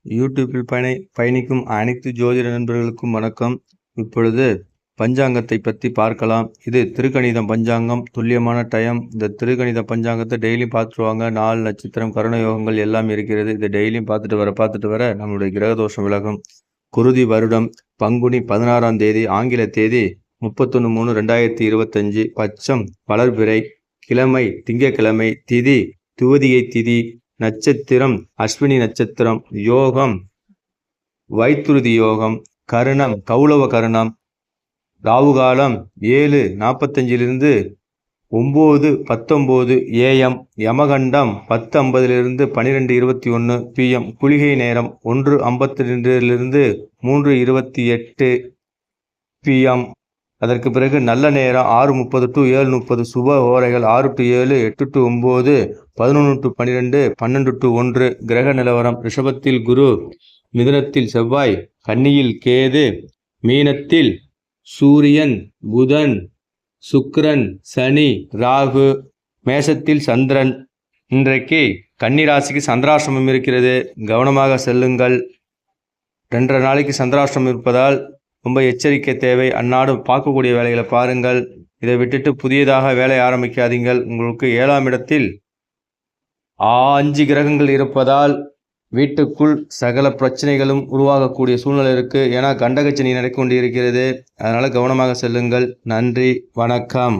யூடியூப்பில் பயணிக்கும் அனைத்து ஜோதிட நண்பர்களுக்கும் வணக்கம். இப்பொழுது பஞ்சாங்கத்தை பற்றி பார்க்கலாம். இது திருக்கணிதம் பஞ்சாங்கம், துல்லியமான டைம். இந்த திருக்கணித பஞ்சாங்கத்தை டெய்லியும் பார்த்துட்டு நாள், நட்சத்திரம், கருண யோகங்கள் எல்லாம் இருக்கிறது. இதை டெய்லியும் பார்த்துட்டு வர நம்மளுடைய கிரகதோஷம் விலகும். குருதி வருடம் பங்குனி 16ஆம் தேதி, ஆங்கில தேதி 31/3/2025, பட்சம் வளர்பிறை, கிழமை திங்கட்கிழமை, திதி துவதியை திதி, நட்சத்திரம் அஸ்வினி நட்சத்திரம், யோகம் வைத்துருதி யோகம், கருணம் கௌளவ கருணம், ராவுகாலம் 7:45 9:19 AM, யமகண்டம் 10:50 12:21 PM, குளிகை நேரம் 1:52 3:28 PM. அதற்கு பிறகு நல்ல நேரம் 6:30 to 7:30, சுப ஓரைகள் 6 to 7, 8 to 9, 11 to 12, 12 to 1. கிரக நிலவரம்: ரிஷபத்தில் குரு, மிதுனத்தில் செவ்வாய், கன்னியில் கேது, மீனத்தில் சூரியன், புதன், சுக்கிரன், சனி, ராகு, மேஷத்தில் சந்திரன். இன்றைக்கு கன்னிராசிக்கு சந்திராஷ்டமம் இருக்கிறது, கவனமாக செல்லுங்கள். 2.5 நாளைக்கு சந்திராஷ்டமம் இருப்பதால் ரொம்ப எச்சரிக்கை தேவை. அந்நாடும் பார்க்கக்கூடிய வேலைகளை பாருங்கள். இதை விட்டுட்டு புதியதாக வேலை ஆரம்பிக்காதீங்கள். உங்களுக்கு 7ஆம் இடத்தில் 5 கிரகங்கள் இருப்பதால் வீட்டுக்குள் சகல பிரச்சனைகளும் உருவாகக்கூடிய சூழ்நிலை இருக்குது. ஏன்னா கண்டகச்சனி நடக்க கொண்டிருக்கிறது. அதனால் கவனமாக செல்லுங்கள். நன்றி, வணக்கம்.